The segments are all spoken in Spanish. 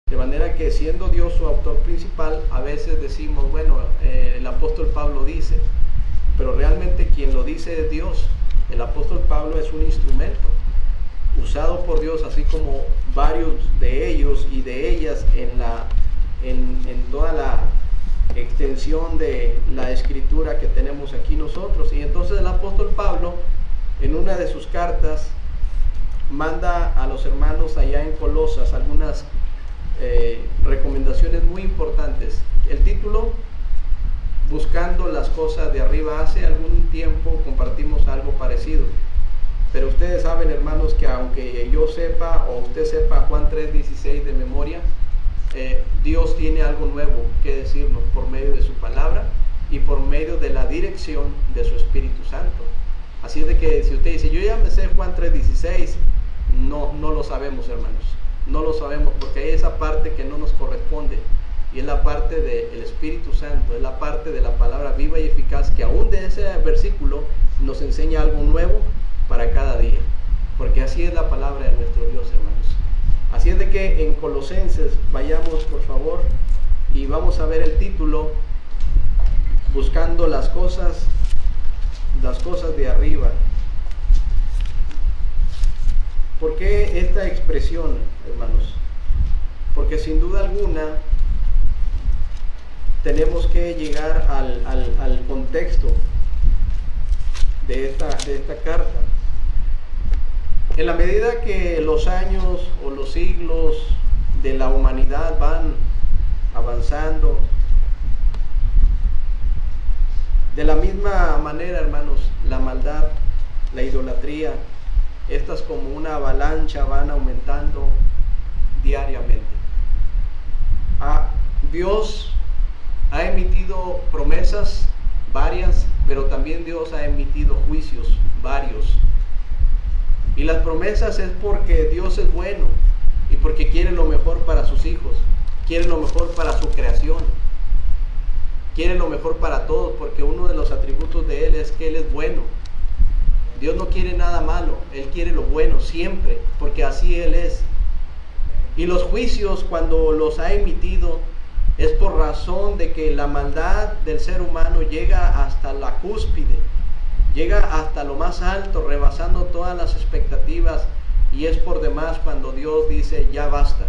De manera que siendo Dios su autor principal, a veces decimos, bueno, el apóstol Pablo dice, pero realmente quien lo dice es Dios. El apóstol Pablo es un instrumento usado por Dios, así como varios de ellos y de ellas en toda la extensión de la escritura que tenemos aquí nosotros. Y entonces el apóstol Pablo, en una de sus cartas, manda a los hermanos allá en Colosas algunas recomendaciones muy importantes. El título, Buscando las cosas de arriba. Hace algún tiempo compartimos algo parecido, pero ustedes saben, hermanos, que aunque yo sepa o usted sepa Juan 3:16 de memoria, Dios tiene algo nuevo que decirnos por medio de su palabra y por medio de la dirección de su Espíritu Santo. Así es de que si usted dice, yo ya me sé Juan 3:16, no lo sabemos, hermanos. No lo sabemos, porque hay esa parte que no nos corresponde, y es la parte del Espíritu Santo, es la parte de la palabra viva y eficaz, que aún de ese versículo nos enseña algo nuevo para cada día, porque así es la palabra de nuestro Dios, hermanos. Así es de que en Colosenses, vayamos por favor, y vamos a ver el título, Buscando las cosas de arriba. ¿Por qué esta expresión, hermanos? Porque sin duda alguna tenemos que llegar al contexto de esta carta. En la medida que los años o los siglos de la humanidad van avanzando, de la misma manera, hermanos, la maldad, la idolatría, estas como una avalancha van aumentando diariamente. Dios ha emitido promesas varias, pero también Dios ha emitido juicios varios. Y las promesas es porque Dios es bueno y porque quiere lo mejor para sus hijos, quiere lo mejor para su creación, quiere lo mejor para todos, porque uno de los atributos de Él es que Él es bueno. Dios no quiere nada malo, Él quiere lo bueno siempre, porque así Él es. Y los juicios, cuando los ha emitido, es por razón de que la maldad del ser humano llega hasta la cúspide, llega hasta lo más alto, rebasando todas las expectativas, y es por demás cuando Dios dice, ya basta.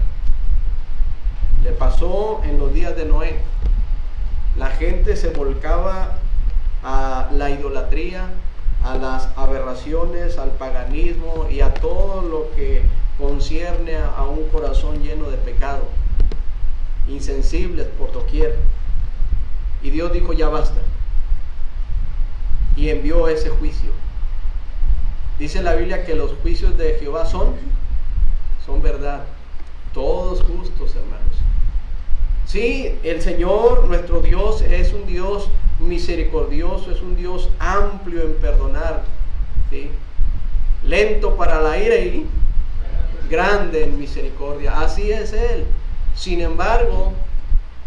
Le pasó en los días de Noé. La gente se volcaba a la idolatría, a las aberraciones, al paganismo y a todo lo que concierne a un corazón lleno de pecado, insensibles por doquier. Y Dios dijo, ya basta, y envió ese juicio. Dice la Biblia que los juicios de Jehová son verdad, todos justos, hermanos. Sí, el Señor, nuestro Dios, es un Dios misericordioso, es un Dios amplio en perdonar, ¿sí? Lento para la ira y grande en misericordia. Así es Él. Sin embargo,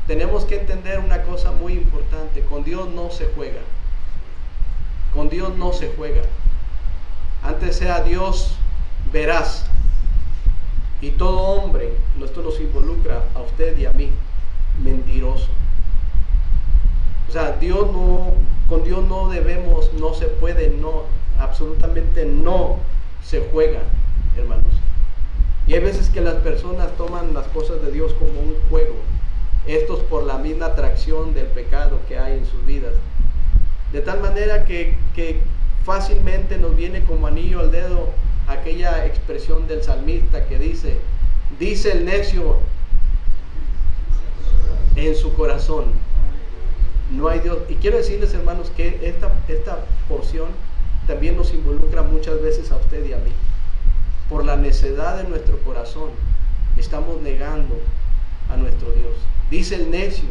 tenemos que entender una cosa muy importante: con Dios no se juega. Con Dios no se juega. Antes sea Dios veraz, y todo hombre, esto nos involucra a usted y a mí, mentiroso. O sea, con Dios no debemos, no se puede, no, absolutamente no se juega, hermanos. Y hay veces que las personas toman las cosas de Dios como un juego, estos por la misma atracción del pecado que hay en sus vidas, de tal manera que fácilmente nos viene como anillo al dedo aquella expresión del salmista que dice el necio en su corazón, no hay Dios. Y quiero decirles, hermanos, que esta porción también nos involucra muchas veces a usted y a mí. Por la necedad de nuestro corazón estamos negando a nuestro Dios. Dice el necio,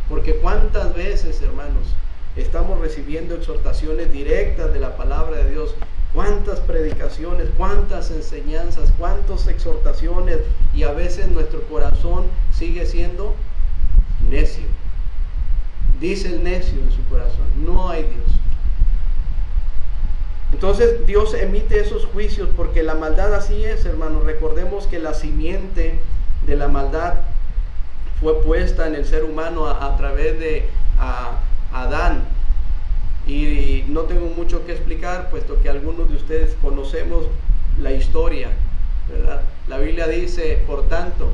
porque cuántas veces, hermanos, estamos recibiendo exhortaciones directas de la palabra de Dios, cuántas predicaciones, cuántas enseñanzas, cuántas exhortaciones, y a veces nuestro corazón sigue siendo necio. Dice el necio en su corazón, no hay Dios. Entonces Dios emite esos juicios porque la maldad así es, hermanos. Recordemos que la simiente de la maldad fue puesta en el ser humano a través de Adán. Y no tengo mucho que explicar, puesto que algunos de ustedes conocemos la historia, ¿verdad? La Biblia dice, por tanto,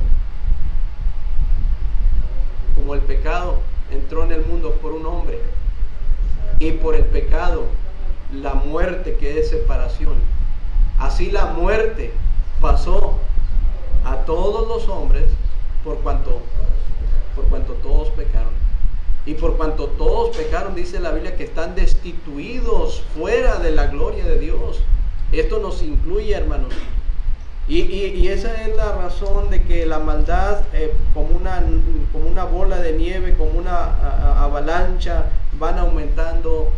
como el pecado entró en el mundo por un hombre, y por el pecado la muerte, que es separación, así la muerte pasó a todos los hombres por cuanto todos pecaron. Y por cuanto todos pecaron, dice la Biblia, que están destituidos fuera de la gloria de Dios. Esto nos incluye, hermanos. Y esa es la razón de que la maldad, como una bola de nieve, como una avalancha, van aumentando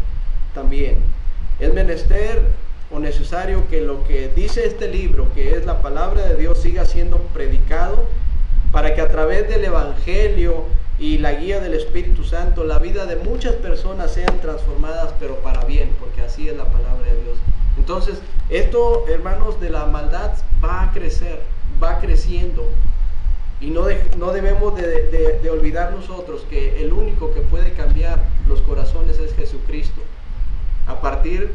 también. Es menester o necesario que lo que dice este libro, que es la palabra de Dios, siga siendo predicado, para que a través del Evangelio y la guía del Espíritu Santo, la vida de muchas personas sean transformadas, pero para bien, porque así es la palabra de Dios. Entonces, esto, hermanos, de la maldad va a crecer, va creciendo. Y no debemos de olvidar nosotros que el único que puede cambiar los corazones es Jesucristo. A partir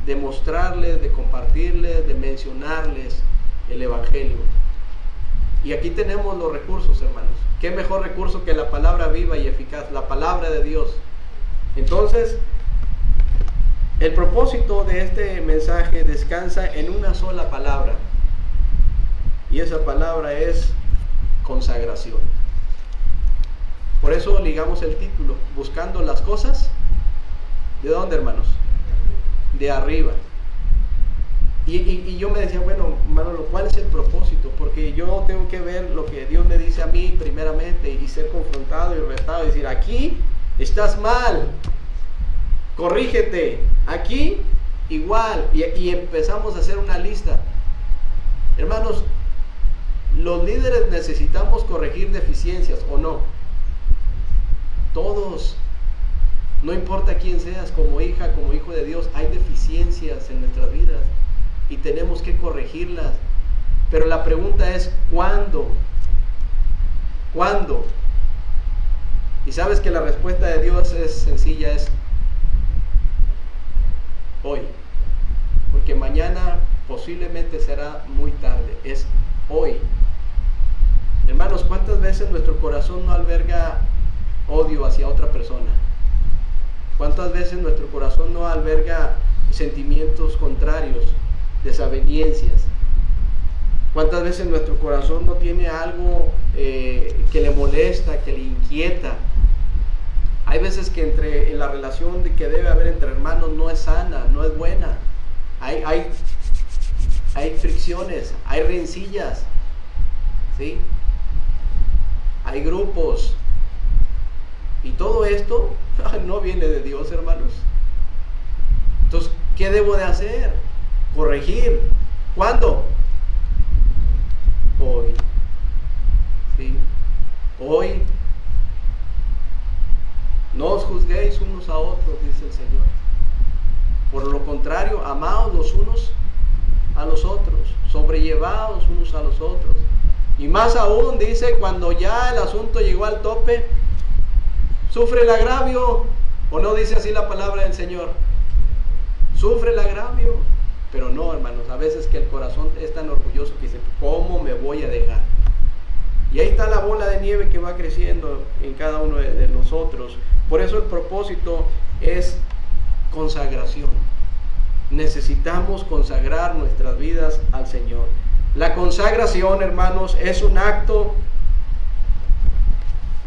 de mostrarles, de compartirles, de mencionarles el Evangelio. Y aquí tenemos los recursos, hermanos. ¿Qué mejor recurso que la palabra viva y eficaz? La palabra de Dios. Entonces, el propósito de este mensaje descansa en una sola palabra. Y esa palabra es consagración. Por eso ligamos el título, buscando las cosas. ¿De dónde, hermanos? De arriba. Y yo me decía, bueno, Manolo, ¿cuál es el propósito? Porque yo tengo que ver lo que Dios me dice a mí primeramente y ser confrontado y retado y decir, aquí estás mal, corrígete, aquí igual, y empezamos a hacer una lista. Hermanos, los líderes necesitamos corregir deficiencias, ¿o no? Todos, no importa quién seas, como hija, como hijo de Dios, hay deficiencias en nuestras vidas y tenemos que corregirlas. Pero la pregunta es, ¿cuándo? ¿Cuándo? Y sabes que la respuesta de Dios es sencilla, es hoy. Porque mañana posiblemente será muy tarde, es hoy. Hermanos, ¿cuántas veces nuestro corazón no alberga odio hacia otra persona? ¿Cuántas veces nuestro corazón no alberga sentimientos contrarios, desavenencias? ¿Cuántas veces nuestro corazón no tiene algo que le molesta, que le inquieta? Hay veces que en la relación que debe haber entre hermanos no es sana, no es buena. Hay fricciones, hay rencillas, ¿sí? Hay grupos. Y todo esto no viene de Dios, hermanos. Entonces, ¿qué debo de hacer? Corregir. ¿Cuándo? Hoy. ¿Sí? Hoy. No os juzguéis unos a otros, dice el Señor. Por lo contrario, amaos los unos a los otros, sobrellevaos unos a los otros. Y más aún, dice, cuando ya el asunto llegó al tope, sufre el agravio. ¿O no dice así la palabra del Señor? Sufre el agravio. Pero no, hermanos, a veces que el corazón es tan orgulloso que dice, ¿cómo me voy a dejar? Y ahí está la bola de nieve que va creciendo en cada uno de nosotros. Por eso el propósito es consagración. Necesitamos consagrar nuestras vidas al Señor. La consagración, hermanos, es un acto,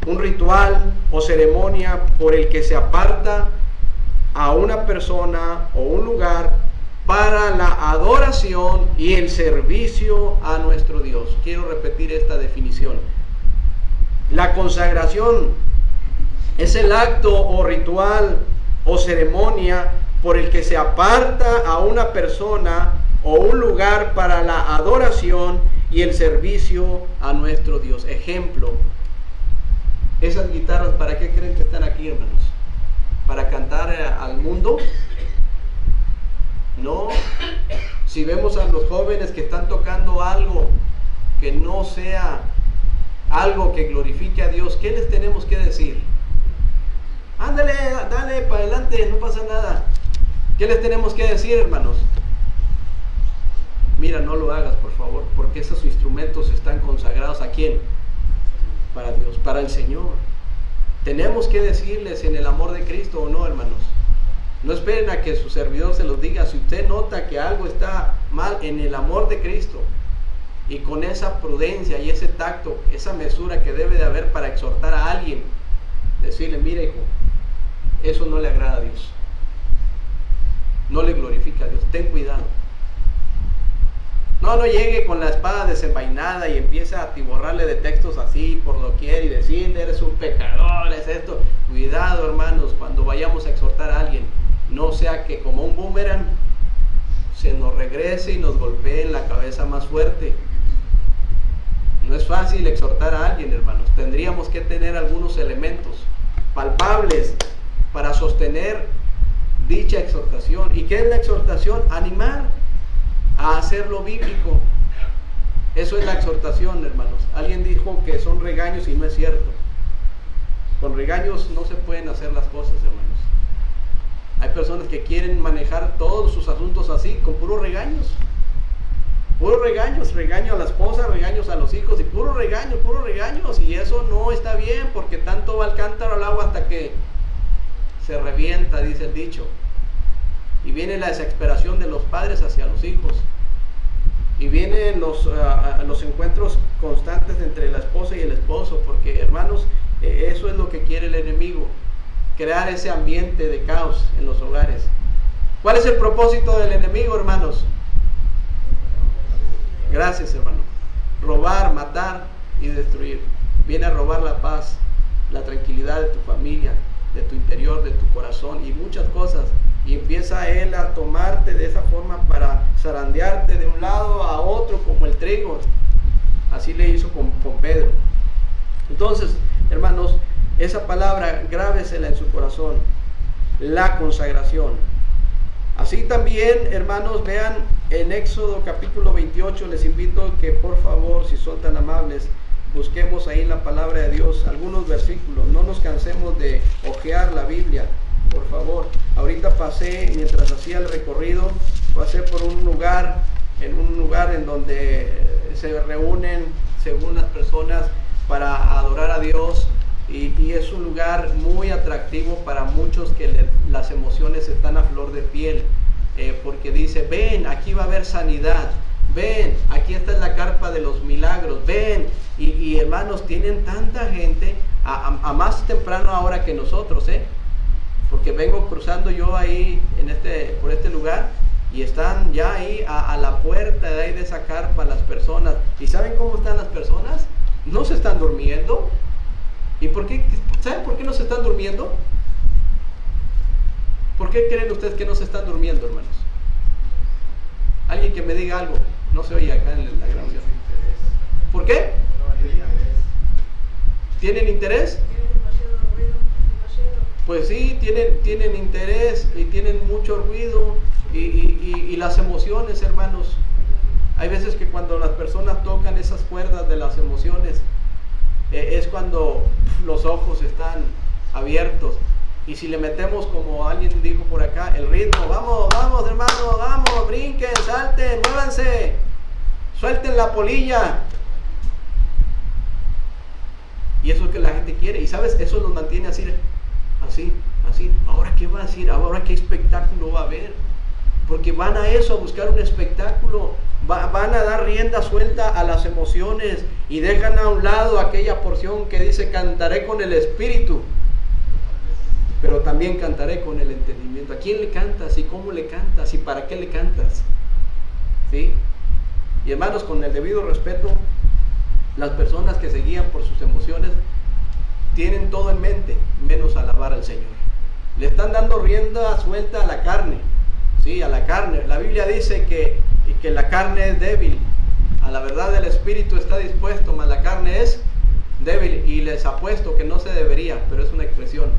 un ritual o ceremonia por el que se aparta a una persona o un lugar para la adoración y el servicio a nuestro Dios. Quiero repetir esta definición. La consagración es el acto o ritual o ceremonia por el que se aparta a una persona o un lugar para la adoración y el servicio a nuestro Dios. Ejemplo, esas guitarras, ¿para qué creen que están aquí, hermanos? ¿Para cantar al mundo? No. Si vemos a los jóvenes que están tocando algo que no sea algo que glorifique a Dios, ¿qué les tenemos que decir? Ándale, dale, para adelante, no pasa nada. ¿Qué les tenemos que decir, hermanos? Mira, no lo hagas, por favor, porque esos instrumentos están consagrados ¿a quién? Para Dios, para el Señor. Tenemos que decirles en el amor de Cristo o no, hermanos. No esperen a que su servidor se los diga. Si usted nota que algo está mal en el amor de Cristo, y con esa prudencia y ese tacto, esa mesura que debe de haber para exhortar a alguien, decirle, mira hijo, eso no le agrada a Dios, no le glorifica a Dios, ten cuidado. No llegue con la espada desenvainada y empiece a atiborrarle de textos así por doquier y decirle, eres un pecador, es esto. Cuidado, hermanos, cuando vayamos a exhortar a alguien, no sea que como un boomerang se nos regrese y nos golpee en la cabeza más fuerte. No es fácil exhortar a alguien, hermanos. Tendríamos que tener algunos elementos palpables para sostener dicha exhortación. ¿Y qué es la exhortación? Animar a hacer lo bíblico. Eso es la exhortación, hermanos. Alguien dijo que son regaños y no es cierto. Con regaños no se pueden hacer las cosas, hermanos. Hay personas que quieren manejar todos sus asuntos así, con puros regaños. Puros regaños, regaño a la esposa, regaños a los hijos y puros regaños. Y eso no está bien, porque tanto va el cántaro al agua hasta que se revienta, dice el dicho. Y viene la desesperación de los padres hacia los hijos. Y vienen los encuentros constantes entre la esposa y el esposo, porque hermanos, eso es lo que quiere el enemigo, crear ese ambiente de caos en los hogares. ¿Cuál es el propósito del enemigo, hermanos? Gracias, hermano. Robar, matar y destruir. Viene a robar la paz, la tranquilidad de tu familia, de tu interior, de tu corazón y muchas cosas. Y empieza él a tomarte de esa forma para zarandearte de un lado a otro como el trigo. Así le hizo con Pedro. Entonces, hermanos, esa palabra grábesela en su corazón, la consagración. Así también, hermanos, vean en Éxodo capítulo 28, les invito que por favor, si son tan amables, busquemos ahí en la palabra de Dios algunos versículos. No nos cansemos de hojear la Biblia, por favor. Ahorita pasé, mientras hacía el recorrido, pasé por un lugar en donde se reúnen, según las personas, para adorar a Dios. Y es un lugar muy atractivo para muchos que las emociones están a flor de piel, porque dice, ven, aquí va a haber sanidad, ven, aquí está la carpa de los milagros, ven, y hermanos, tienen tanta gente, a más temprano ahora que nosotros, porque vengo cruzando yo ahí por este lugar, y están ya ahí a la puerta de ahí de esa carpa las personas, y ¿saben cómo están las personas? No se están durmiendo. ¿Y por qué? ¿Saben por qué no se están durmiendo? ¿Por qué creen ustedes que no se están durmiendo, hermanos? Alguien que me diga algo. No se oye acá en la grabación. ¿Por qué? ¿Tienen interés? Pues sí, tienen interés y tienen mucho ruido y las emociones, hermanos. Hay veces que cuando las personas tocan esas cuerdas de las emociones, es cuando los ojos están abiertos. Y si le metemos, como alguien dijo por acá, el ritmo, vamos hermano, vamos, brinquen, salten, muévanse, suelten la polilla. Y eso es que la gente quiere. Y sabes, eso los mantiene así. Ahora qué va a decir, ahora qué espectáculo va a haber. Porque van a eso, a buscar un espectáculo. Van a dar rienda suelta a las emociones y dejan a un lado aquella porción que dice cantaré con el espíritu, pero también cantaré con el entendimiento. ¿A quién le cantas y cómo le cantas y para qué le cantas? ¿Sí? Y hermanos, con el debido respeto, las personas que se guían por sus emociones tienen todo en mente menos alabar al Señor. Le están dando rienda suelta a la carne. Sí, a la carne. La Biblia dice que la carne es débil. A la verdad del Espíritu está dispuesto, mas la carne es débil. Y les apuesto que no se debería, pero es una expresión.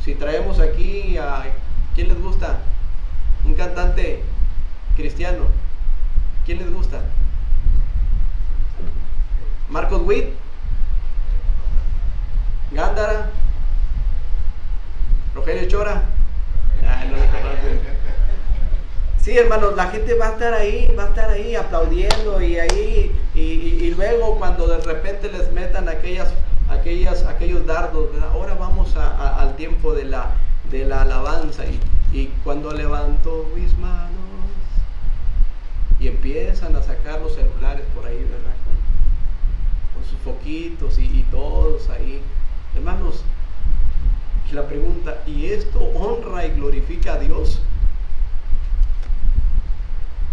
Si traemos aquí a... ¿Quién les gusta? Un cantante cristiano. ¿Quién les gusta? Marcos Witt. Gándara, Rogelio Chora. No le conocen. Sí, hermanos, la gente va a estar ahí aplaudiendo y luego cuando de repente les metan aquellos dardos, ¿verdad? Ahora vamos al tiempo de la alabanza y cuando levanto mis manos y empiezan a sacar los celulares por ahí, ¿verdad? Con sus foquitos y todos ahí, hermanos. Y la pregunta, ¿y esto honra y glorifica a Dios?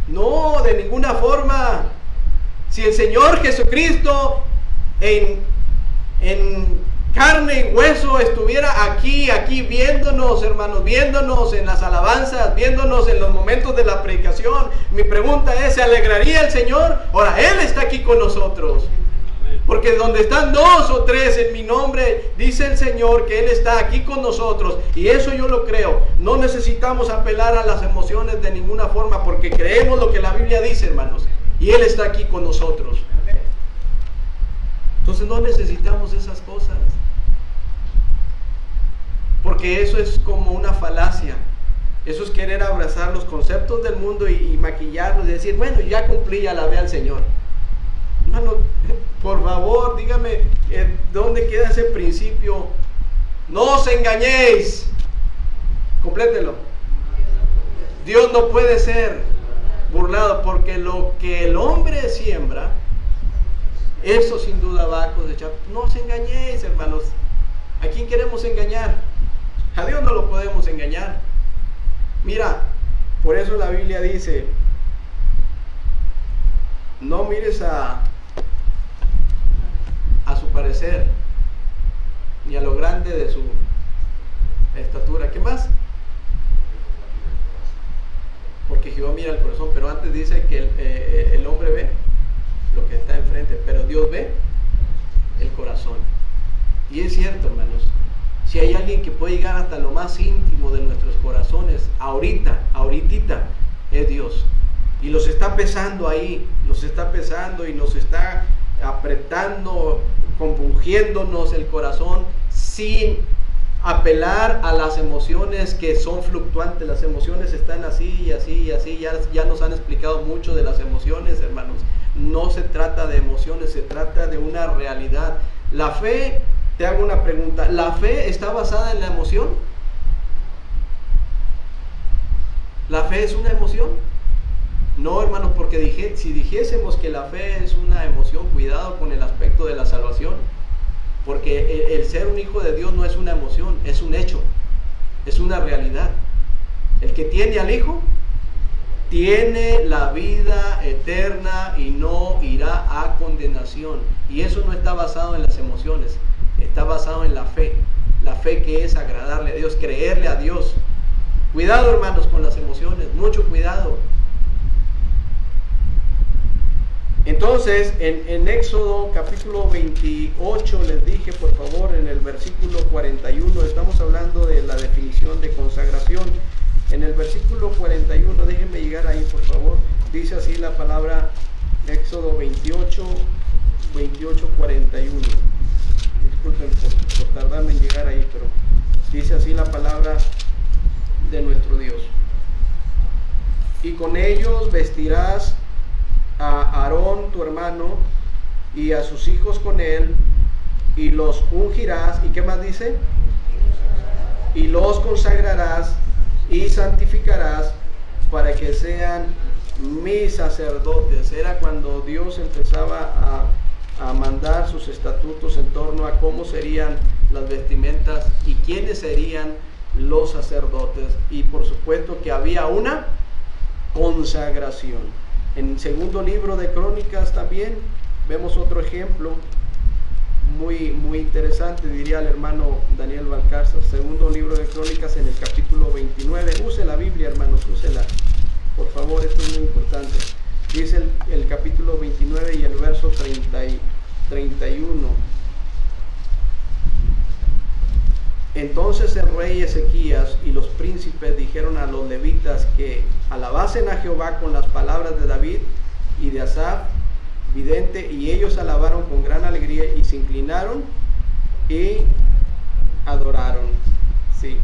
No, de ninguna forma. Si el Señor Jesucristo en carne y hueso estuviera aquí viéndonos, hermanos, viéndonos en las alabanzas, viéndonos en los momentos de la predicación, mi pregunta es, ¿se alegraría el Señor? Ahora, Él está aquí con nosotros. Porque donde están 2 o 3 en mi nombre, dice el Señor que Él está aquí con nosotros. Y eso yo lo creo. No necesitamos apelar a las emociones de ninguna forma, porque creemos lo que la Biblia dice, hermanos. Y Él está aquí con nosotros. Entonces no necesitamos esas cosas. Porque eso es como una falacia. Eso es querer abrazar los conceptos del mundo y maquillarlos y decir, bueno, ya cumplí, ya la ve al Señor. Hermano, por favor, dígame, ¿dónde queda ese principio? No os engañéis. Complételo. Dios no puede ser burlado, porque lo que el hombre siembra, eso sin duda va a cosechar. No os engañéis, hermanos. ¿A quién queremos engañar? A Dios no lo podemos engañar. Mira, por eso la Biblia dice, no mires a su parecer, ni a lo grande de su estatura. ¿Qué más? Porque Jehová mira el corazón, pero antes dice que el hombre ve lo que está enfrente, pero Dios ve el corazón. Y es cierto, hermanos, si hay alguien que puede llegar hasta lo más íntimo de nuestros corazones, ahorita, es Dios. Y los está pesando ahí, los está pesando y nos está apretando, compungiéndonos el corazón sin apelar a las emociones que son fluctuantes. Las emociones están así y así y así. Ya nos han explicado mucho de las emociones, hermanos. No se trata de emociones, se trata de una realidad. La fe, te hago una pregunta, ¿la fe está basada en la emoción? ¿La fe es una emoción? No, hermanos, porque si dijésemos que la fe es una emoción, cuidado con el aspecto de la salvación, porque el ser un hijo de Dios no es una emoción, es un hecho, es una realidad. El que tiene al Hijo tiene la vida eterna y no irá a condenación. Y eso no está basado en las emociones, está basado en la fe que es agradarle a Dios, creerle a Dios. Cuidado, hermanos, con las emociones, mucho cuidado. Entonces, en Éxodo capítulo 28, les dije, por favor, en el versículo 41, estamos hablando de la definición de consagración. En el versículo 41, déjenme llegar ahí, por favor, dice así la palabra, Éxodo 28, 41. Disculpen por tardarme en llegar ahí, pero dice así la palabra de nuestro Dios. Y con ellos vestirás a Aarón tu hermano y a sus hijos con él, y los ungirás. ¿Y qué más dice? Y los consagrarás y santificarás para que sean mis sacerdotes. Era cuando Dios empezaba a mandar sus estatutos en torno a cómo serían las vestimentas y quiénes serían los sacerdotes. Y por supuesto que había una consagración. En el segundo libro de Crónicas también vemos otro ejemplo muy interesante, diría el hermano Daniel Valcárcel. Segundo libro de Crónicas, en el capítulo 29. Use la Biblia, hermanos, úsela, por favor, esto es muy importante. Dice el capítulo 29 y el verso 31. Entonces el rey Ezequías y los príncipes dijeron a los levitas que alabasen a Jehová con las palabras de David y de Asaf, vidente, y ellos alabaron con gran alegría y se inclinaron y adoraron. Sí.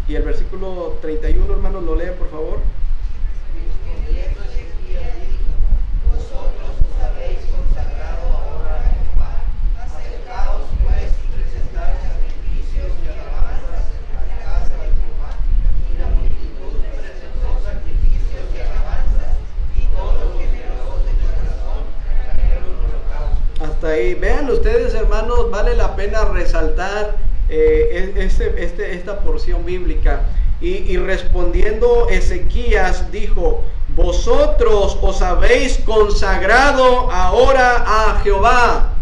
Y el versículo 31, hermanos, lo leen por favor. Vosotros os habéis consagrado ahora a Jehová. Acercaos pues y presentad sacrificios y alabanzas en la casa de Jehová. Y la multitud presentó sacrificios y alabanzas, y todos los generosos de corazón trajeron holocaustos. Hasta ahí. Vean ustedes, hermanos, vale la pena resaltar esta porción bíblica. Y respondiendo Ezequías dijo: vosotros os habéis consagrado ahora a Jehová.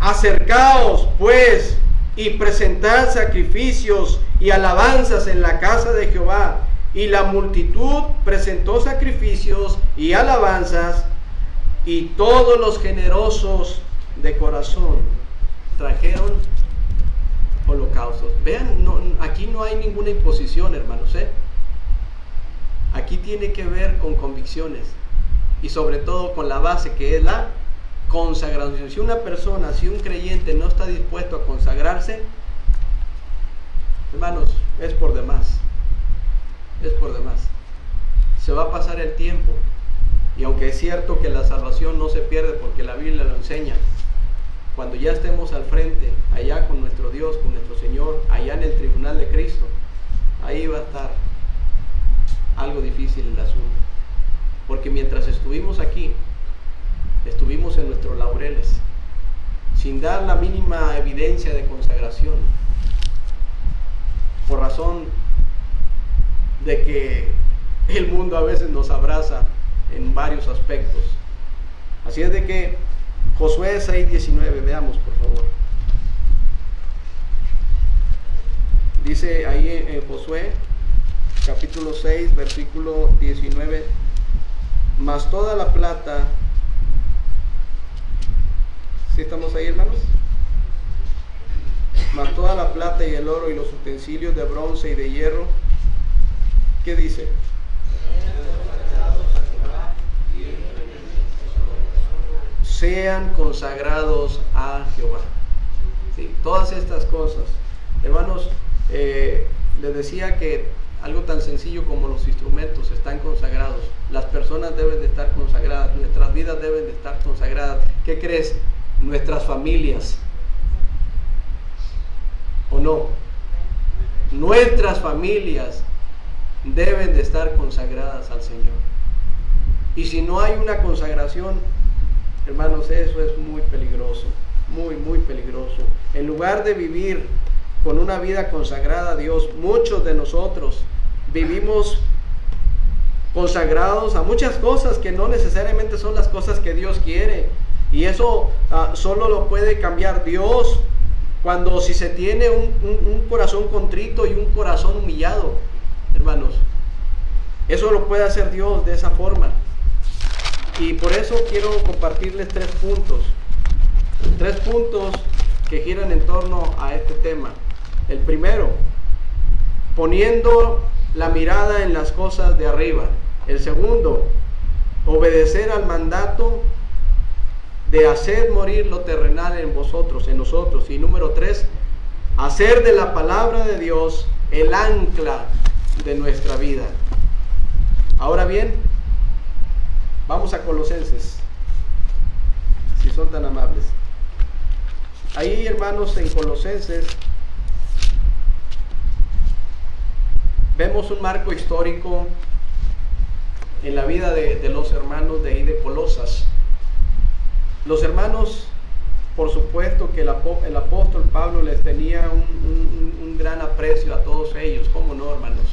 Acercaos pues y presentad sacrificios y alabanzas en la casa de Jehová. Y la multitud presentó sacrificios y alabanzas, y todos los generosos de corazón trajeron holocaustos. Vean, aquí no hay ninguna imposición, hermanos, Aquí tiene que ver con convicciones y sobre todo con la base, que es la consagración. Si una persona, si un creyente no está dispuesto a consagrarse, hermanos, es por demás. Es por demás. Se va a pasar el tiempo, y aunque es cierto que la salvación no se pierde porque la Biblia lo enseña, cuando ya estemos al frente, allá con nuestro Dios, con nuestro Señor, allá en el tribunal de Cristo, ahí va a estar algo difícil el asunto. Porque mientras estuvimos aquí, estuvimos en nuestros laureles, sin dar la mínima evidencia de consagración, por razón de que el mundo a veces nos abraza en varios aspectos. Así es de que Josué 6:19, veamos por favor. Dice ahí en Josué capítulo 6 versículo 19: mas toda la plata, ¿sí estamos ahí, hermanos? Mas toda la plata y el oro y los utensilios de bronce y de hierro, ¿qué dice? Sean consagrados a Jehová. ¿Sí? Todas estas cosas, hermanos, les decía que algo tan sencillo como los instrumentos están consagrados. Las personas deben de estar consagradas, nuestras vidas deben de estar consagradas. ¿Qué crees? Nuestras familias, ¿o no? Nuestras familias deben de estar consagradas al Señor. Y si no hay una consagración, hermanos, eso es muy peligroso, muy, muy peligroso. En lugar de vivir con una vida consagrada a Dios, muchos de nosotros vivimos consagrados a muchas cosas que no necesariamente son las cosas que Dios quiere. Y eso solo lo puede cambiar Dios cuando si se tiene un corazón contrito y un corazón humillado, hermanos. Eso lo puede hacer Dios de esa forma. Y por eso quiero compartirles 3 puntos. 3 puntos que giran en torno a este tema. El primero, poniendo la mirada en las cosas de arriba. El segundo, obedecer al mandato de hacer morir lo terrenal en vosotros, en nosotros. Y número 3, hacer de la palabra de Dios el ancla de nuestra vida. Ahora bien, vamos a Colosenses, si son tan amables. Ahí, hermanos, en Colosenses vemos un marco histórico en la vida de los hermanos de ahí de Colosas. Los hermanos, por supuesto que el apóstol Pablo les tenía un gran aprecio a todos ellos. ¿Cómo no, hermanos?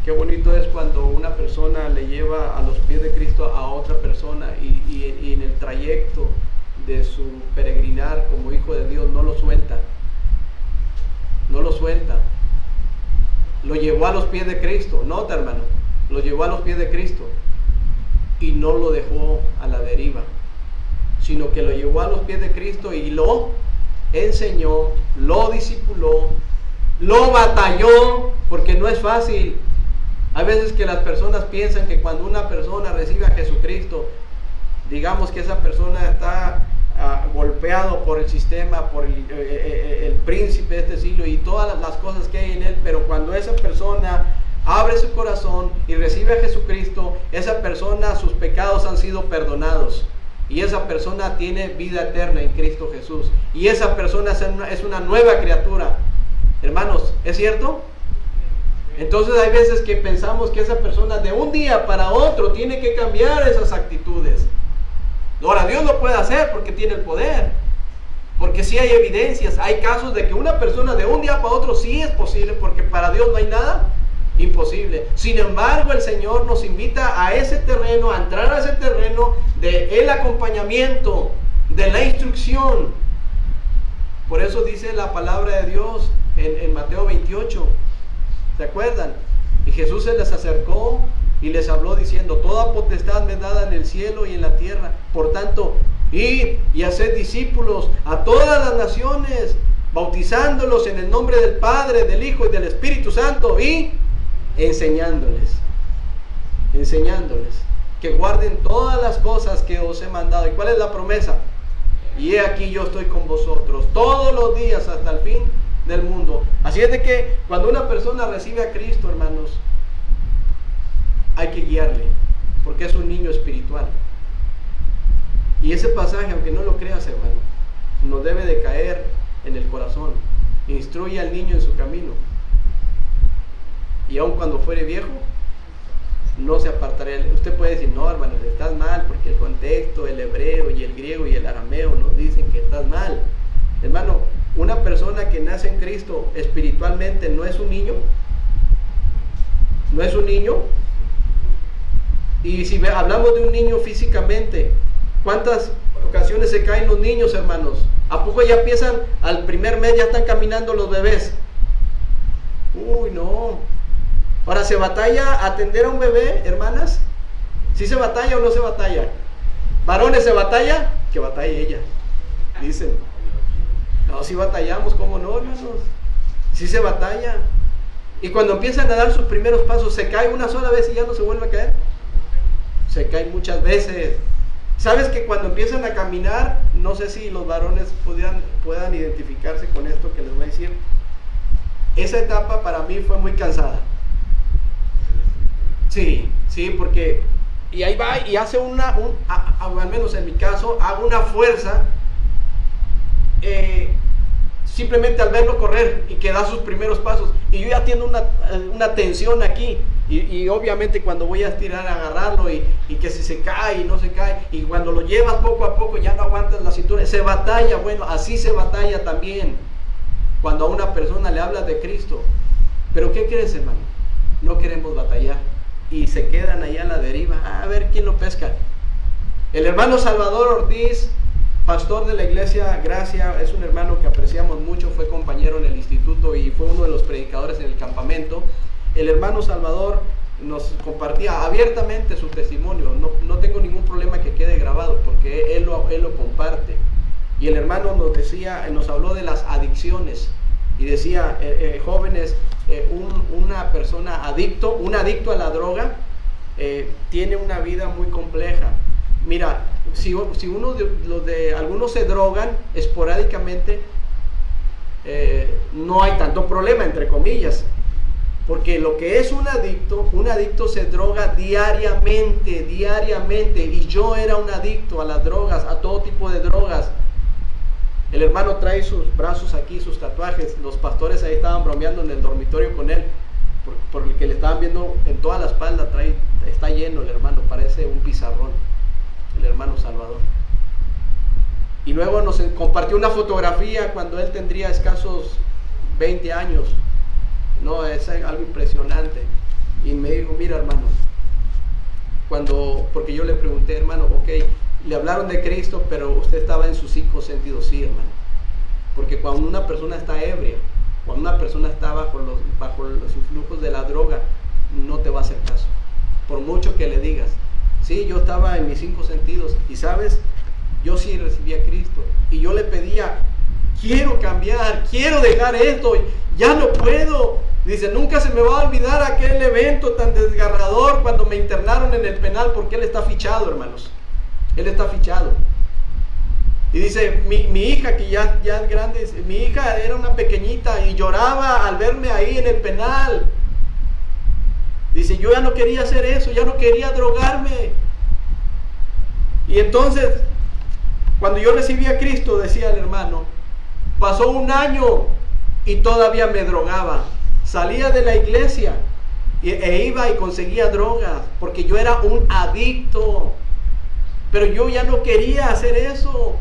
Qué bonito es cuando una persona le lleva a los pies de Cristo a otra persona y en el trayecto de su peregrinar como hijo de Dios no lo suelta. No lo suelta. Lo llevó a los pies de Cristo. Nota, hermano, lo llevó a los pies de Cristo y no lo dejó a la deriva, sino que lo llevó a los pies de Cristo y lo enseñó, lo discipuló, lo batalló, porque no es fácil. Hay veces que las personas piensan que cuando una persona recibe a Jesucristo, digamos que esa persona está golpeada golpeado por el sistema, por el príncipe de este siglo y todas las cosas que hay en él, pero cuando esa persona abre su corazón y recibe a Jesucristo, esa persona, sus pecados han sido perdonados. Y esa persona tiene vida eterna en Cristo Jesús. Y esa persona es una nueva criatura. Hermanos, ¿es cierto? Entonces hay veces que pensamos que esa persona de un día para otro tiene que cambiar esas actitudes. Ahora, Dios lo puede hacer porque tiene el poder. Porque sí hay evidencias. Hay casos de que una persona de un día para otro sí es posible, porque para Dios no hay nada imposible. Sin embargo, el Señor nos invita a ese terreno, a entrar a ese terreno del acompañamiento, de la instrucción. Por eso dice la palabra de Dios en Mateo 28. ¿Se acuerdan? Y Jesús se les acercó y les habló diciendo: toda potestad me es dada en el cielo y en la tierra. Por tanto, id y haced discípulos a todas las naciones, bautizándolos en el nombre del Padre, del Hijo y del Espíritu Santo, y enseñándoles que guarden todas las cosas que os he mandado. ¿Y cuál es la promesa? Y he aquí yo estoy con vosotros todos los días hasta el fin del mundo. Así es de que cuando una persona recibe a Cristo, hermanos, hay que guiarle, porque es un niño espiritual. Y ese pasaje, aunque no lo creas, hermano, nos debe de caer en el corazón. Instruye al niño en su camino, y aun cuando fuere viejo, no se apartará. Usted puede decir: no, hermano, estás mal, porque el contexto, el hebreo y el griego y el arameo nos dicen que estás mal. Hermano, una persona que nace en Cristo espiritualmente no es un niño. No es un niño. Y si hablamos de un niño físicamente, ¿cuántas ocasiones se caen los niños, hermanos? ¿A poco ya empiezan, al primer mes ya están caminando los bebés? Uy, no. Ahora, ¿se batalla a atender a un bebé, hermanas? ¿Sí se batalla o no se batalla? ¿Varones se batalla? Que batalle ella, dicen. No, si batallamos, ¿cómo no, hermanos? Sí se batalla. Y cuando empiezan a dar sus primeros pasos, ¿se cae una sola vez y ya no se vuelve a caer? Se cae muchas veces. ¿Sabes que cuando empiezan a caminar, no sé si los varones puedan identificarse con esto que les voy a decir? Esa etapa para mí fue muy cansada. Sí, porque, y ahí va y hace al menos en mi caso, hago una fuerza simplemente al verlo correr y que da sus primeros pasos, y yo ya tengo una tensión aquí, y obviamente cuando voy a estirar, a agarrarlo, y que si se cae y no se cae, y cuando lo llevas poco a poco ya no aguantas la cintura, se batalla. Bueno, así se batalla también cuando a una persona le hablas de Cristo. Pero ¿qué crees, hermano? No queremos batallar y se quedan ahí a la deriva, a ver quién lo pesca. El hermano Salvador Ortiz, pastor de la iglesia Gracia, es un hermano que apreciamos mucho, fue compañero en el instituto y fue uno de los predicadores en el campamento. El hermano Salvador nos compartía abiertamente su testimonio. No tengo ningún problema que quede grabado, porque él lo comparte. Y el hermano nos habló de las adicciones, y decía: jóvenes, una persona un adicto a la droga, tiene una vida muy compleja. Mira, si algunos se drogan esporádicamente, no hay tanto problema, entre comillas, porque lo que es un adicto se droga diariamente, y yo era un adicto a las drogas, a todo tipo de drogas. El hermano trae sus brazos aquí, sus tatuajes. Los pastores ahí estaban bromeando en el dormitorio con él, por el que le estaban viendo en toda la espalda, está lleno el hermano, parece un pizarrón, el hermano Salvador. Y luego nos compartió una fotografía cuando él tendría escasos 20 años. No, es algo impresionante. Y me dijo: mira, hermano, porque yo le pregunté: hermano, ok, le hablaron de Cristo, pero usted estaba en sus 5 sentidos. Sí, hermano, porque cuando una persona está ebria, cuando una persona está bajo los influjos de la droga, no te va a hacer caso, por mucho que le digas. Sí, yo estaba en mis 5 sentidos, y sabes, yo sí recibí a Cristo, y yo le pedía: quiero cambiar, quiero dejar esto, ya no puedo. Dice: nunca se me va a olvidar aquel evento tan desgarrador cuando me internaron en el penal, porque él está fichado, hermanos. Él está fichado. Y dice, mi hija, que ya es grande, mi hija era una pequeñita y lloraba al verme ahí en el penal. Dice, yo ya no quería hacer eso, ya no quería drogarme. Y entonces, cuando yo recibí a Cristo, decía el hermano, pasó un año y todavía me drogaba. Salía de la iglesia e iba y conseguía drogas, porque yo era un adicto. Pero yo ya no quería hacer eso.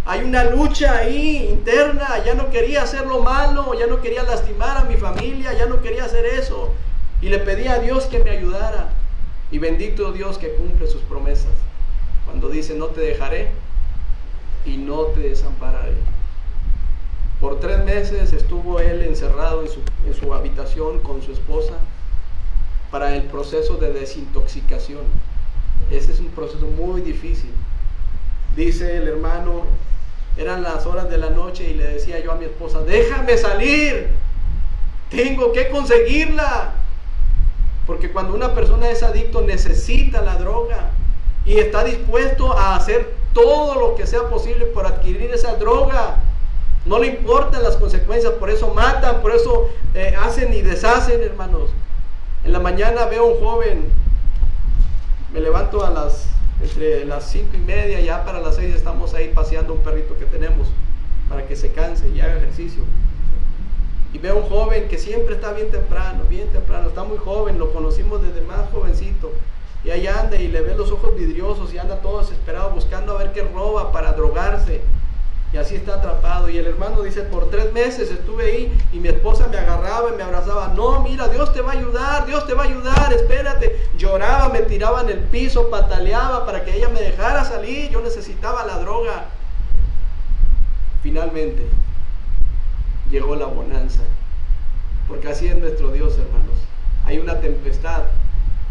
Hay una lucha ahí interna, ya no quería hacer lo malo, ya no quería lastimar a mi familia, ya no quería hacer eso. Y le pedí a Dios que me ayudara. Y bendito Dios que cumple sus promesas. Cuando dice, no te dejaré y no te desampararé. Por 3 meses estuvo él encerrado en su habitación con su esposa para el proceso de desintoxicación. Ese es un proceso muy difícil. Dice el hermano, eran las horas de la noche y le decía yo a mi esposa, déjame salir, tengo que conseguirla. Porque cuando una persona es adicto necesita la droga y está dispuesto a hacer todo lo que sea posible por adquirir esa droga. No le importan las consecuencias, por eso matan, por eso hacen y deshacen, hermanos. En la mañana veo a un joven, me levanto entre las 5:30, ya para las 6 estamos ahí paseando un perrito que tenemos para que se canse y haga ejercicio. Y veo a un joven que siempre está bien temprano, está muy joven, lo conocimos desde más jovencito. Y ahí anda y le ve los ojos vidriosos y anda todo desesperado buscando a ver qué roba para drogarse. Y así está atrapado. Y el hermano dice, por 3 meses estuve ahí y mi esposa me agarraba y me abrazaba. No, mira, Dios te va a ayudar, espérate. Lloraba, me tiraba en el piso, pataleaba para que ella me dejara salir. Yo necesitaba la droga. Finalmente llegó la bonanza. Porque así es nuestro Dios, hermanos. Hay una tempestad,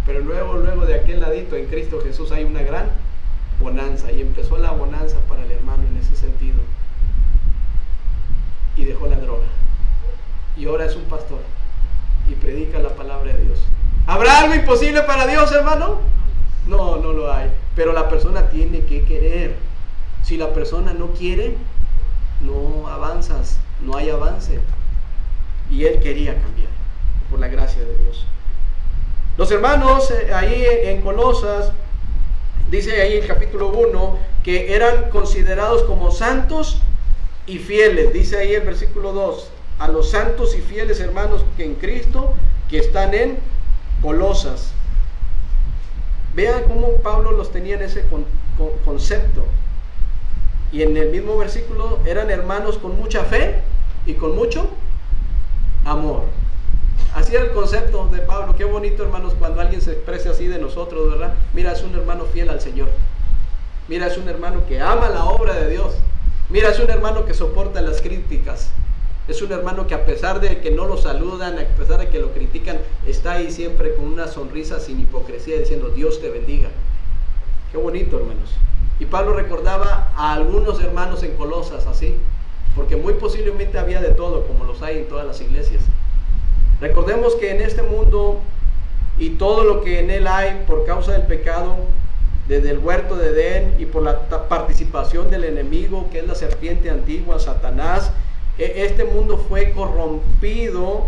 pero luego de aquel ladito en Cristo Jesús hay una gran bonanza. Y empezó la bonanza para el hermano en ese sentido. Y dejó la droga. Y ahora es un pastor y predica la palabra de Dios. ¿Habrá algo imposible para Dios, hermano? No, no lo hay. Pero la persona tiene que querer. Si la persona no quiere, no avanzas, no hay avance. Y él quería cambiar por la gracia de Dios. Los hermanos ahí en Colosas, dice ahí en el capítulo 1, que eran considerados como santos y fieles. Dice ahí el versículo 2, a los santos y fieles hermanos que en Cristo, que están en Colosas. Vean cómo Pablo los tenía en ese concepto. Y en el mismo versículo, eran hermanos con mucha fe y con mucho amor. Así era el concepto de Pablo. Qué bonito, hermanos, cuando alguien se expresa así de nosotros, ¿verdad? Mira, es un hermano fiel al Señor. Mira, es un hermano que ama la obra de Dios. Mira, es un hermano que soporta las críticas. Es un hermano que a pesar de que no lo saludan, a pesar de que lo critican, está ahí siempre con una sonrisa sin hipocresía diciendo, Dios te bendiga. Qué bonito, hermanos. Y Pablo recordaba a algunos hermanos en Colosas así, porque muy posiblemente había de todo, como los hay en todas las iglesias. Recordemos que en este mundo y todo lo que en él hay por causa del pecado, desde el huerto de Edén y por la participación del enemigo, que es la serpiente antigua, Satanás, este mundo fue corrompido,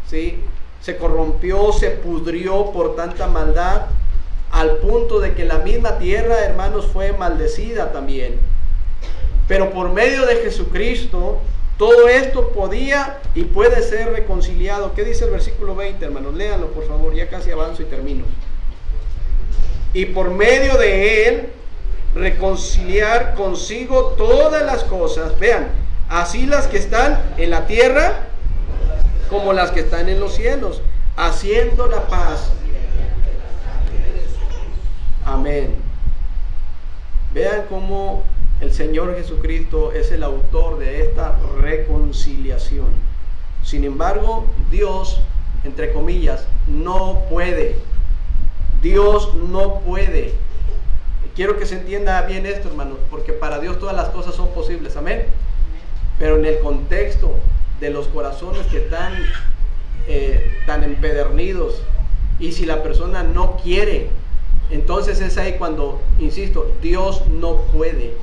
¿sí? Se corrompió, se pudrió por tanta maldad, al punto de que la misma tierra, hermanos, fue maldecida también. Pero por medio de Jesucristo, todo esto podía y puede ser reconciliado. ¿Qué dice el versículo 20, hermanos? Léanlo, por favor, ya casi avanzo y termino. Y por medio de él, reconciliar consigo todas las cosas. Vean, así las que están en la tierra, como las que están en los cielos, haciendo la paz. Amén. Vean cómo el Señor Jesucristo es el autor de esta reconciliación. Sin embargo, Dios, entre comillas, no puede. Dios no puede. Quiero que se entienda bien esto, hermanos, porque para Dios todas las cosas son posibles. Amén. Pero en el contexto de los corazones que están tan empedernidos, y si la persona no quiere, entonces es ahí cuando, insisto, Dios no puede.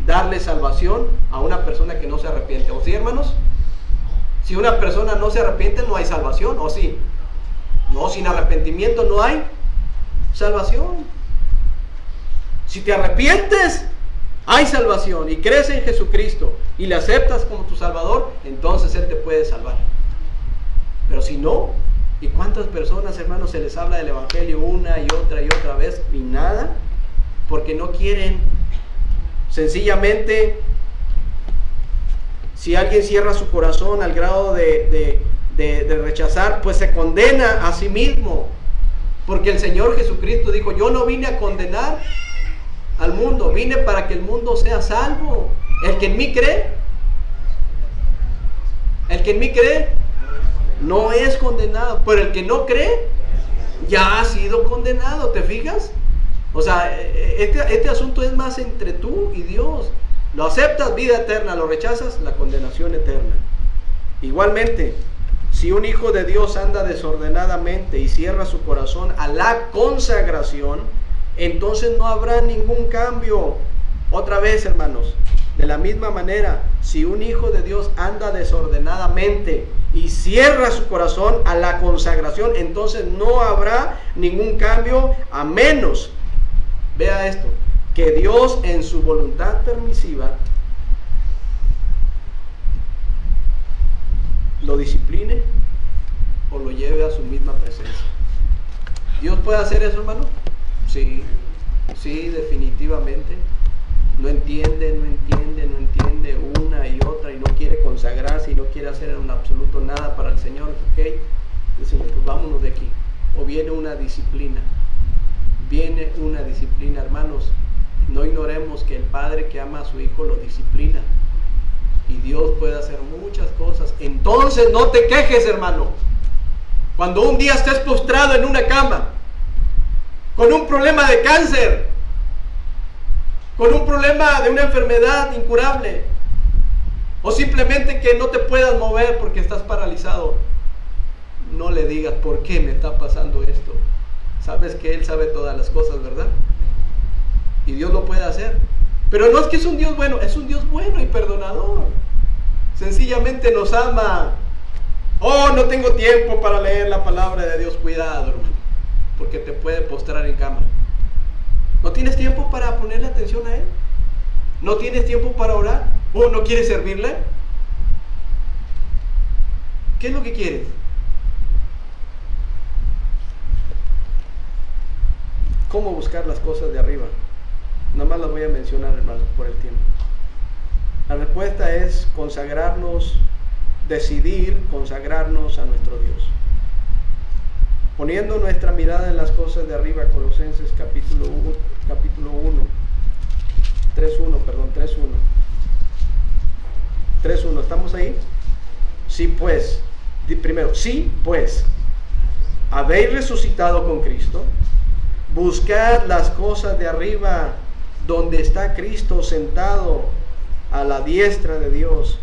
darle salvación a una persona que no se arrepiente. ¿O sí, hermanos? Si una persona no se arrepiente, no hay salvación, ¿o sí? No, sin arrepentimiento no hay salvación. Si te arrepientes, hay salvación y crees en Jesucristo y le aceptas como tu Salvador, entonces Él te puede salvar. Pero si no, ¿y cuántas personas, hermanos, se les habla del Evangelio una y otra vez y nada? Porque no quieren. Sencillamente, si alguien cierra su corazón al grado de rechazar, pues se condena a sí mismo. Porque el Señor Jesucristo dijo: yo no vine a condenar al mundo, vine para que el mundo sea salvo. El que en mí cree, no es condenado, pero el que no cree ya ha sido condenado. ¿Te fijas? O sea, este asunto es más entre tú y Dios. Lo aceptas, vida eterna; lo rechazas, la condenación eterna. Igualmente, si un hijo de Dios anda desordenadamente y cierra su corazón a la consagración, entonces no habrá ningún cambio. Otra vez, hermanos, de la misma manera, si un hijo de Dios anda desordenadamente y cierra su corazón a la consagración, entonces no habrá ningún cambio, a menos, vea esto, que Dios en su voluntad permisiva lo discipline o lo lleve a su misma presencia. ¿Dios puede hacer eso, hermano? Sí, definitivamente. No entiende una y otra y no quiere consagrarse y no quiere hacer en absoluto nada para el Señor. ¿Ok? Dice: pues vámonos de aquí. O viene una disciplina. Hermanos. No ignoremos que el padre que ama a su hijo lo disciplina. Y Dios puede hacer muchas cosas. Entonces no te quejes, hermano. Cuando un día estés postrado en una cama, con un problema de cáncer, con un problema de una enfermedad incurable, o simplemente que no te puedas mover porque estás paralizado, no le digas: ¿por qué me está pasando esto? Sabes que Él sabe todas las cosas, ¿verdad? Y Dios lo puede hacer. Pero no es que es un Dios bueno, es un Dios bueno y perdonador. Sencillamente nos ama. Oh, no tengo tiempo para leer la palabra de Dios. Cuidado, hermano, porque te puede postrar en cama. ¿No tienes tiempo para ponerle atención a Él? ¿No tienes tiempo para orar? ¿O no quieres servirle? ¿Qué es lo que quieres? ¿Cómo buscar las cosas de arriba? Nada más las voy a mencionar, hermanos, por el tiempo. La respuesta es consagrarnos, decidir consagrarnos a nuestro Dios. Poniendo nuestra mirada en las cosas de arriba, Colosenses capítulo 3:1. ¿Estamos ahí? Sí, pues, primero, sí, pues, habéis resucitado con Cristo, buscad las cosas de arriba, donde está Cristo sentado a la diestra de Dios.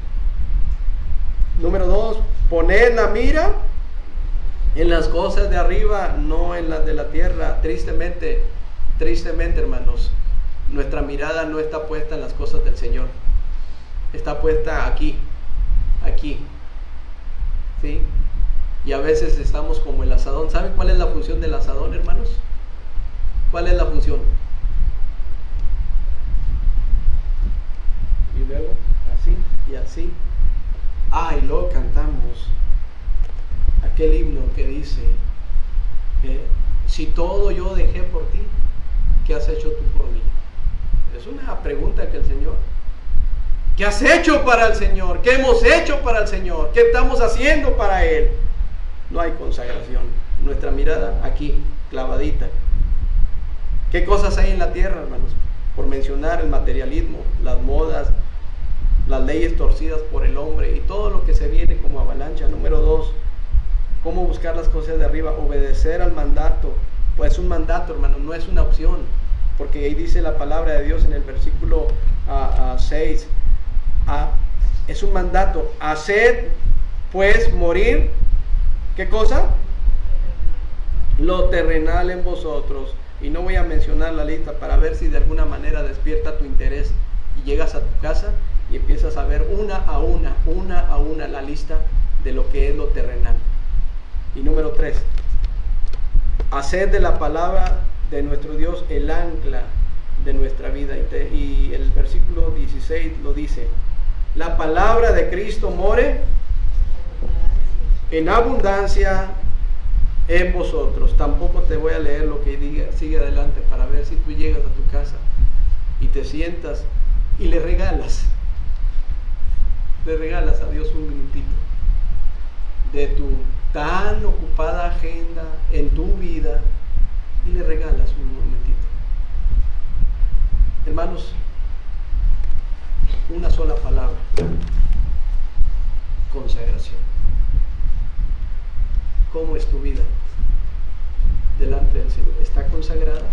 Número 2, poned la mira en las cosas de arriba, no en las de la tierra. Tristemente, hermanos, nuestra mirada no está puesta en las cosas del Señor. Está puesta aquí. ¿Sí? Y a veces estamos como el asadón. ¿Saben cuál es la función del asadón, hermanos? ¿Cuál es la función? Y luego, así y así. Y luego cantamos aquel himno que dice: si todo yo dejé por ti, ¿qué has hecho tú por mí? Es una pregunta que el Señor. ¿Qué has hecho para el Señor? ¿Qué hemos hecho para el Señor? ¿Qué estamos haciendo para Él? No hay consagración. Nuestra mirada aquí, clavadita. ¿Qué cosas hay en la tierra, hermanos? Por mencionar el materialismo, las modas, las leyes torcidas por el hombre y todo lo que se viene como avalancha. Número 2, ¿cómo buscar las cosas de arriba? Obedecer al mandato. Pues es un mandato, hermano, no es una opción. Porque ahí dice la palabra de Dios en el versículo 6. Es un mandato. Haced pues morir, ¿qué cosa? Lo terrenal en vosotros. Y no voy a mencionar la lista para ver si de alguna manera despierta tu interés Y llegas a tu casa y empiezas a ver una a una la lista de lo que es lo terrenal. Y número 3, hacer de la palabra de nuestro Dios el ancla de nuestra vida. Y el versículo 16 lo dice: la palabra de Cristo more en abundancia en vosotros. Tampoco te voy a leer lo que diga, sigue adelante, para ver si tú llegas a tu casa y te sientas y le regalas a Dios un minutito de tu tan ocupada agenda en tu vida, y le regalas un momentito. Hermanos, una sola palabra: consagración. ¿Cómo es tu vida delante del Señor? ¿Está consagrada?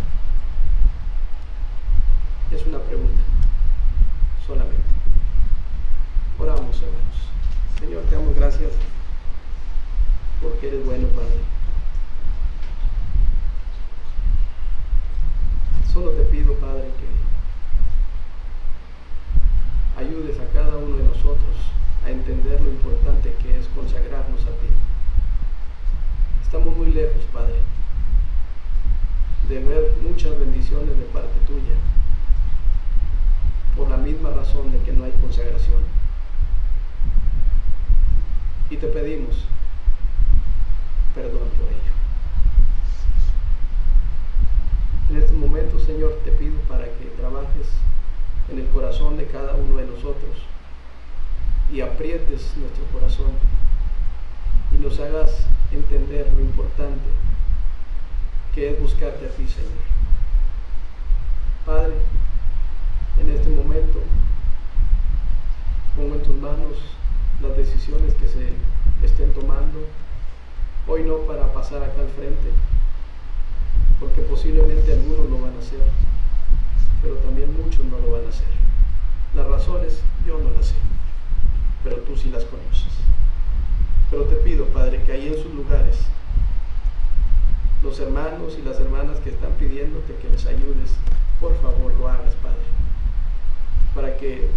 Es una pregunta solamente. Oramos, hermanos. Señor, te damos gracias porque eres bueno, Padre. Solo te pido, Padre, que ayudes a cada uno de nosotros a entender lo importante que es consagrarnos a ti. Estamos muy lejos, Padre, de ver muchas bendiciones de parte tuya, por la misma razón de que no hay consagración. Y te pedimos perdón por ello. En este momento, Señor, te pido para que trabajes en el corazón de cada uno de nosotros y aprietes nuestro corazón y nos hagas entender lo importante que es buscarte a ti, Señor. Padre, en este momento pongo en tus manos las decisiones que se estén tomando. Hoy no para pasar acá al frente, porque posiblemente algunos lo van a hacer, pero también muchos no lo van a hacer. Las razones yo no las sé, pero tú sí las conoces. Pero te pido, Padre, que ahí en sus lugares, los hermanos y las hermanas que están pidiéndote que les ayudes, por favor lo hagas, Padre, para que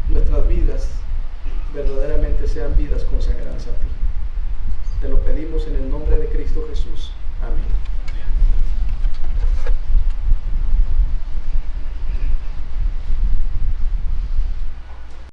nuestras vidas verdaderamente sean vidas consagradas a ti. Te lo pedimos en el nombre de Cristo Jesús. Amén.